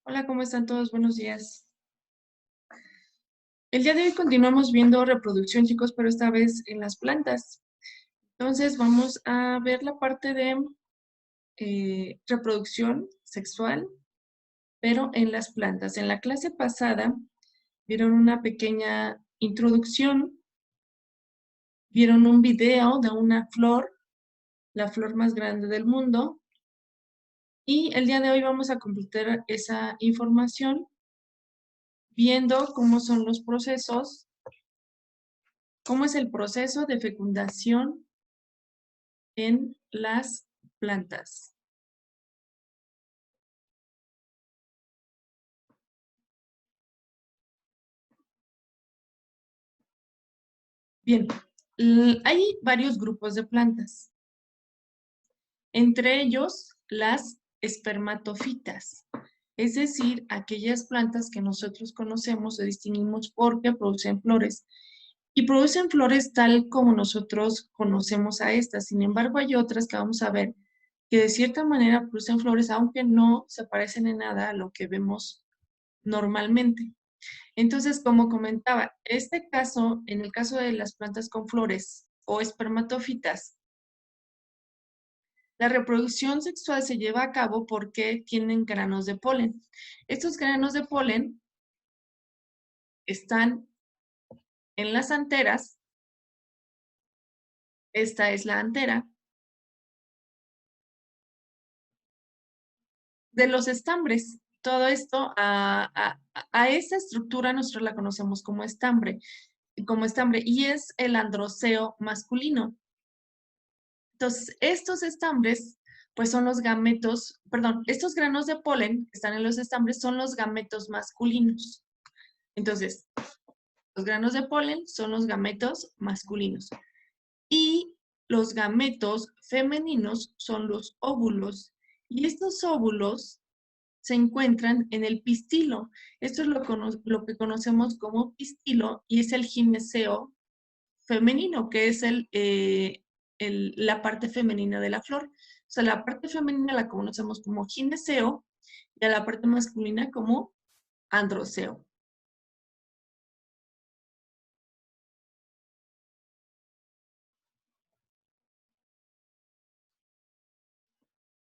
Hola, ¿cómo están todos? Buenos días. El día de hoy continuamos viendo reproducción, chicos, pero esta vez en las plantas. Entonces vamos a ver la parte de reproducción sexual, pero en las plantas. En la clase pasada vieron una pequeña introducción, vieron un video de una flor, la flor más grande del mundo, y el día de hoy vamos a completar esa información viendo cómo son los procesos, cómo es el proceso de fecundación en las plantas. Bien, hay varios grupos de plantas, entre ellos las espermatofitas, es decir, aquellas plantas que nosotros conocemos o distinguimos porque producen flores. Y producen flores tal como nosotros conocemos a estas. Sin embargo, hay otras que vamos a ver que de cierta manera producen flores, aunque no se parecen en nada a lo que vemos normalmente. Entonces, como comentaba, este caso, en el caso de las plantas con flores o espermatófitas, la reproducción sexual se lleva a cabo porque tienen granos de polen. Estos granos de polen están en las anteras. Esta es la antera de los estambres. Todo esto, a esa estructura nosotros la conocemos como estambre, y es el androceo masculino. Entonces, estos estambres, pues son los gametos, perdón, estos granos de polen que están en los estambres son los gametos masculinos. Entonces, los granos de polen son los gametos masculinos. Y los gametos femeninos son los óvulos. Y estos óvulos se encuentran en el pistilo. Esto es lo que conocemos como pistilo y es el gineceo femenino, que es la parte femenina de la flor. O sea, la parte femenina la conocemos como gineceo y a la parte masculina como androceo.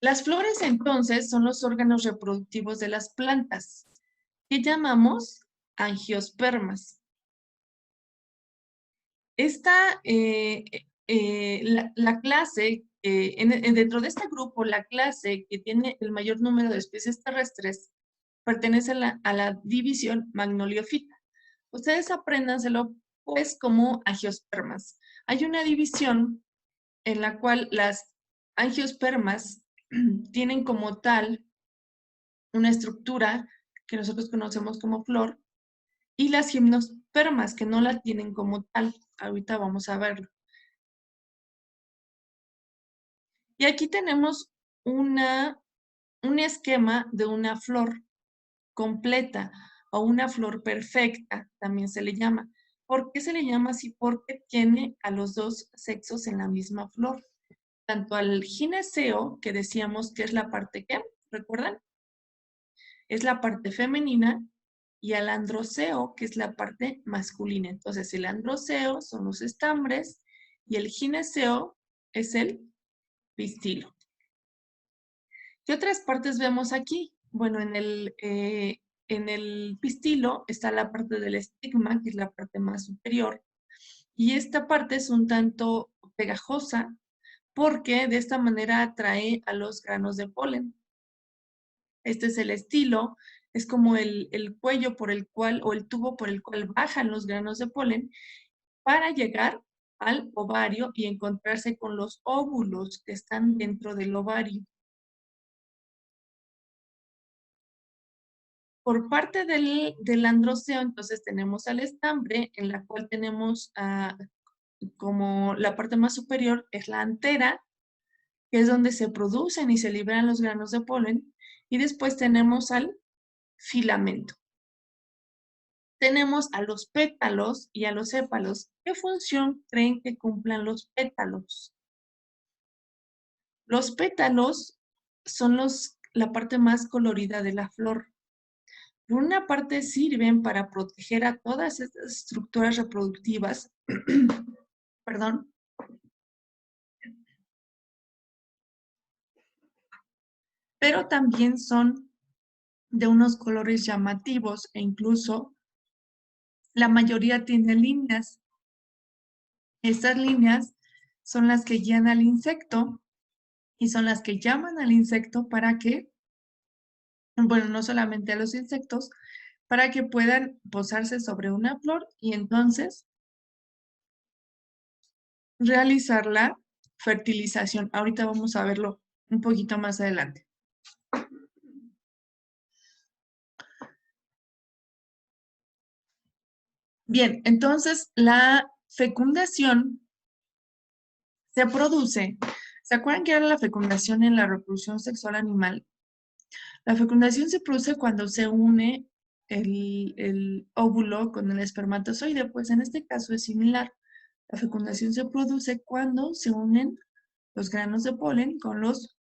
Las flores entonces son los órganos reproductivos de las plantas, que llamamos angiospermas. Esta, la clase, dentro de este grupo, la clase que tiene el mayor número de especies terrestres pertenece a la división Magnoliophyta. Ustedes apréndanselo pues como angiospermas. Hay una división en la cual las angiospermas tienen como tal una estructura que nosotros conocemos como flor y las gimnospermas que no la tienen como tal. Ahorita vamos a verlo. Y aquí tenemos un esquema de una flor completa o una flor perfecta, también se le llama. ¿Por qué se le llama así? Porque tiene a los dos sexos en la misma flor. Tanto al gineceo, que decíamos que es la parte que, ¿recuerdan? Es la parte femenina, y al androceo, que es la parte masculina. Entonces, el androceo son los estambres y el gineceo es el pistilo. ¿Qué otras partes vemos aquí? Bueno, en el pistilo está la parte del estigma, que es la parte más superior, y esta parte es un tanto pegajosa porque de esta manera atrae a los granos de polen. Este es el estilo, es como el cuello por el cual, o el tubo por el cual bajan los granos de polen para llegar al ovario y encontrarse con los óvulos que están dentro del ovario. Por parte del androceo, entonces tenemos al estambre, en la cual tenemos como la parte más superior es la antera, que es donde se producen y se liberan los granos de polen, y después tenemos al filamento. Tenemos a los pétalos y a los sépalos. ¿Qué función creen que cumplan los pétalos? Los pétalos son la parte más colorida de la flor. Por una parte sirven para proteger a todas estas estructuras reproductivas, perdón, pero también son de unos colores llamativos e incluso la mayoría tiene líneas. Estas líneas son las que guían al insecto y son las que llaman al insecto para que, bueno, no solamente a los insectos, para que puedan posarse sobre una flor y entonces realizar la fertilización. Ahorita vamos a verlo un poquito más adelante. Bien, entonces la fecundación se produce. ¿Se acuerdan que era la fecundación en la reproducción sexual animal? La fecundación se produce cuando se une el óvulo con el espermatozoide, pues en este caso es similar. La fecundación se produce cuando se unen los granos de polen con los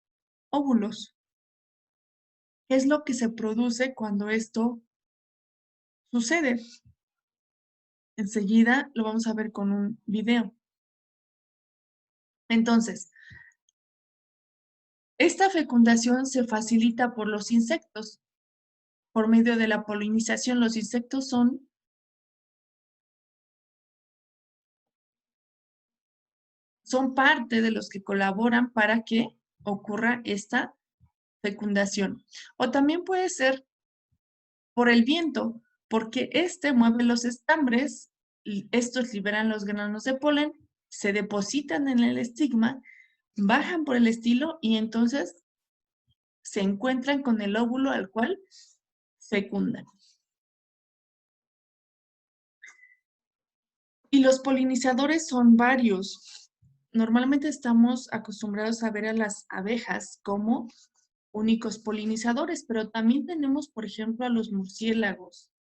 óvulos. ¿Qué es lo que se produce cuando esto sucede? Enseguida lo vamos a ver con un video. Entonces, esta fecundación se facilita por los insectos. Por medio de la polinización, los insectos son parte de los que colaboran para que ocurra esta fecundación. O también puede ser por el viento, porque este mueve los estambres, y estos liberan los granos de polen, se depositan en el estigma, bajan por el estilo y entonces se encuentran con el óvulo al cual fecundan. Y los polinizadores son varios. Normalmente estamos acostumbrados a ver a las abejas como únicos polinizadores, pero también tenemos, por ejemplo, a los murciélagos.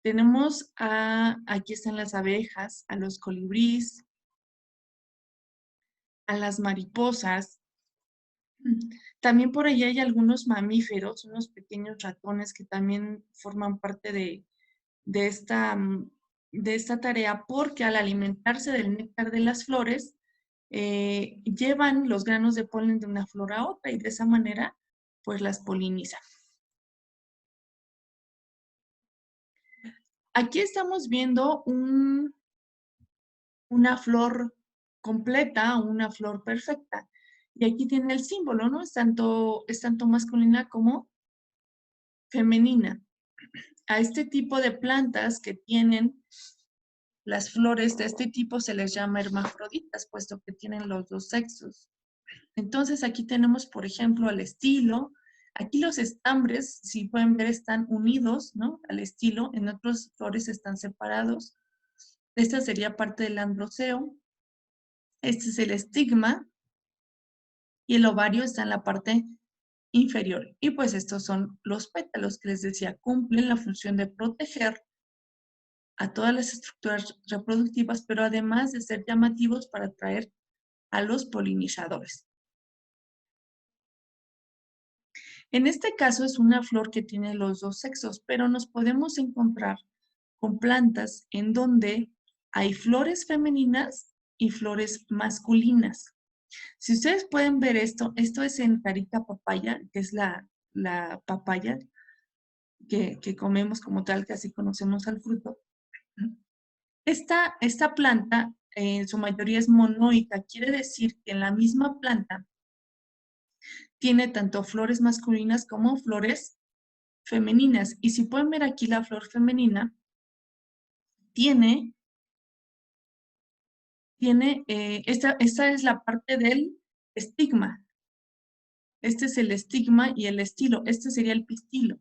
Tenemos aquí están las abejas, a los colibríes, a las mariposas. También por ahí hay algunos mamíferos, unos pequeños ratones que también forman parte de esta, de esta tarea porque al alimentarse del néctar de las flores, llevan los granos de polen de una flor a otra y de esa manera pues las polinizan. Aquí estamos viendo una flor completa, una flor perfecta. Y aquí tiene el símbolo, ¿no? Es tanto masculina como femenina. A este tipo de plantas que tienen las flores de este tipo se les llama hermafroditas, puesto que tienen los dos sexos. Entonces aquí tenemos, por ejemplo, al estilo. Aquí los estambres, si pueden ver, están unidos, ¿no? Al estilo. En otras flores están separados. Esta sería parte del androceo. Este es el estigma. Y el ovario está en la parte inferior. Y pues estos son los pétalos que les decía, cumplen la función de proteger a todas las estructuras reproductivas, pero además de ser llamativos para atraer a los polinizadores. En este caso es una flor que tiene los dos sexos, pero nos podemos encontrar con plantas en donde hay flores femeninas y flores masculinas. Si ustedes pueden ver esto es en Carica papaya, que es la papaya que comemos como tal, que así conocemos al fruto. Esta planta en su mayoría es monoica, quiere decir que en la misma planta tiene tanto flores masculinas como flores femeninas. Y si pueden ver aquí la flor femenina, esta es la parte del estigma. Este es el estigma y el estilo. Este sería el pistilo.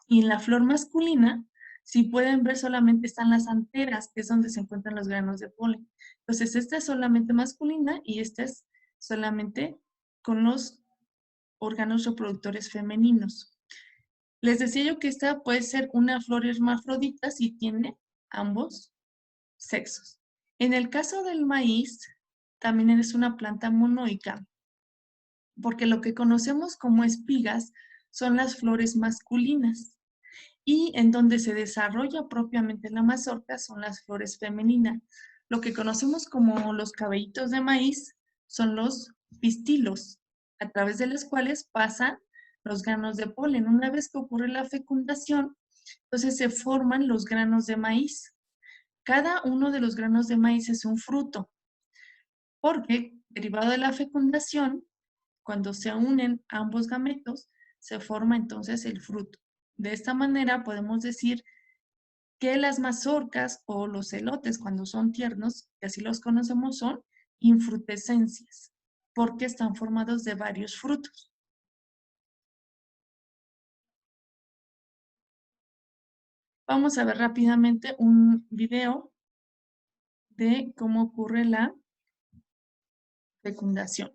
Y en la flor masculina, si pueden ver, solamente están las anteras, que es donde se encuentran los granos de polen. Entonces, esta es solamente masculina y esta es solamente con los órganos reproductores femeninos. Les decía yo que esta puede ser una flor hermafrodita si tiene ambos sexos. En el caso del maíz, también es una planta monoica, porque lo que conocemos como espigas son las flores masculinas. Y en donde se desarrolla propiamente la mazorca son las flores femeninas. Lo que conocemos como los cabellitos de maíz son los pistilos, a través de los cuales pasan los granos de polen. Una vez que ocurre la fecundación, entonces se forman los granos de maíz. Cada uno de los granos de maíz es un fruto, porque derivado de la fecundación, cuando se unen ambos gametos, se forma entonces el fruto. De esta manera podemos decir que las mazorcas o los elotes, cuando son tiernos, que así los conocemos, son infrutescencias, porque están formados de varios frutos. Vamos a ver rápidamente un video de cómo ocurre la fecundación.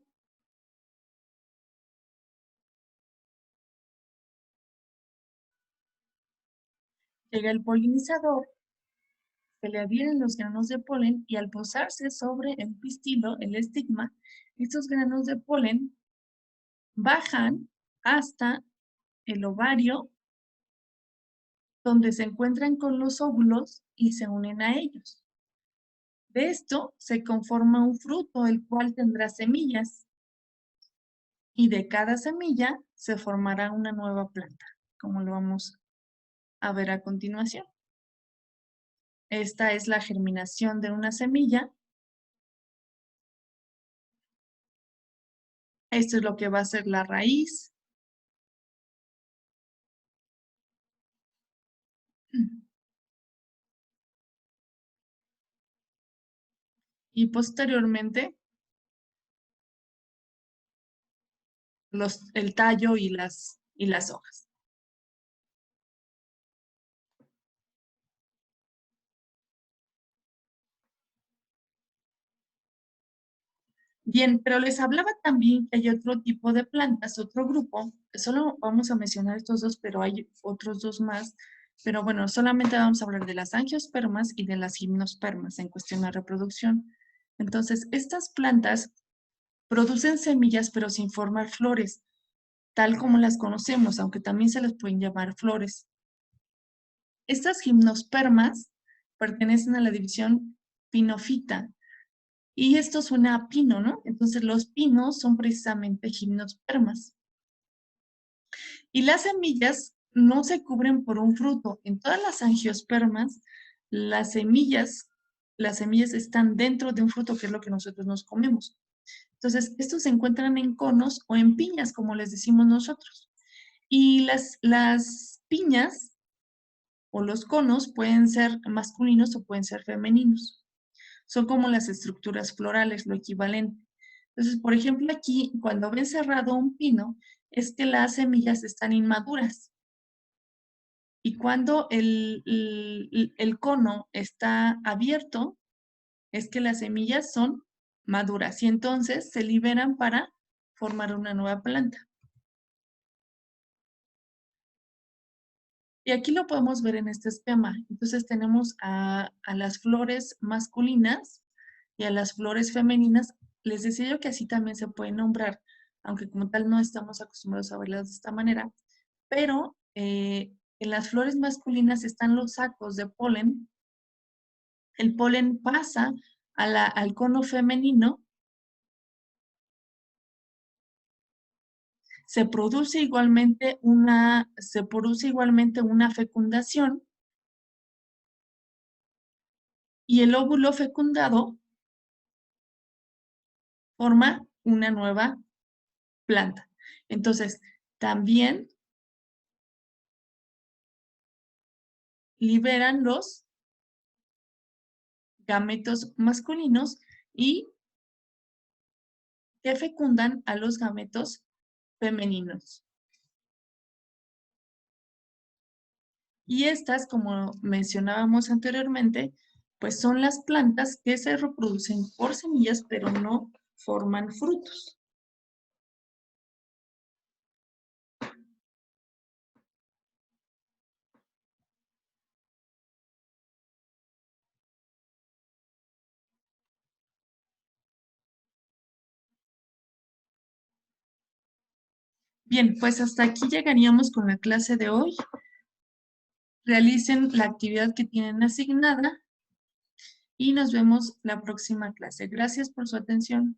Llega el polinizador, se le adhieren los granos de polen y al posarse sobre el pistilo, el estigma, estos granos de polen bajan hasta el ovario, donde se encuentran con los óvulos y se unen a ellos. De esto se conforma un fruto, el cual tendrá semillas, y de cada semilla se formará una nueva planta, como lo vamos a ver a continuación. Esta es la germinación de una semilla. Esto es lo que va a ser la raíz. Y posteriormente el tallo y las hojas. Bien, pero les hablaba también que hay otro tipo de plantas, otro grupo, solo vamos a mencionar estos dos, pero hay otros dos más, pero bueno, solamente vamos a hablar de las angiospermas y de las gimnospermas en cuestión de reproducción. Entonces, estas plantas producen semillas, pero sin formar flores, tal como las conocemos, aunque también se les pueden llamar flores. Estas gimnospermas pertenecen a la división pinofita, y esto suena a pino, ¿no? Entonces los pinos son precisamente gimnospermas. Y las semillas no se cubren por un fruto. En todas las angiospermas, las semillas están dentro de un fruto, que es lo que nosotros nos comemos. Entonces, estos se encuentran en conos o en piñas, como les decimos nosotros. Y las piñas o los conos pueden ser masculinos o pueden ser femeninos. Son como las estructuras florales, lo equivalente. Entonces, por ejemplo, aquí, cuando ven cerrado un pino, es que las semillas están inmaduras. Y cuando el cono está abierto, es que las semillas son maduras y entonces se liberan para formar una nueva planta. Y aquí lo podemos ver en este esquema. Entonces tenemos a las flores masculinas y a las flores femeninas. Les decía yo que así también se pueden nombrar, aunque como tal no estamos acostumbrados a verlas de esta manera, pero en las flores masculinas están los sacos de polen. El polen pasa al cono femenino, se produce igualmente una fecundación y el óvulo fecundado forma una nueva planta. Entonces, también liberan los gametos masculinos y que fecundan a los gametos femeninos. Y estas, como mencionábamos anteriormente, pues son las plantas que se reproducen por semillas, pero no forman frutos. Bien, pues hasta aquí llegaríamos con la clase de hoy. realicen la actividad que tienen asignada y nos vemos la próxima clase. Gracias por su atención.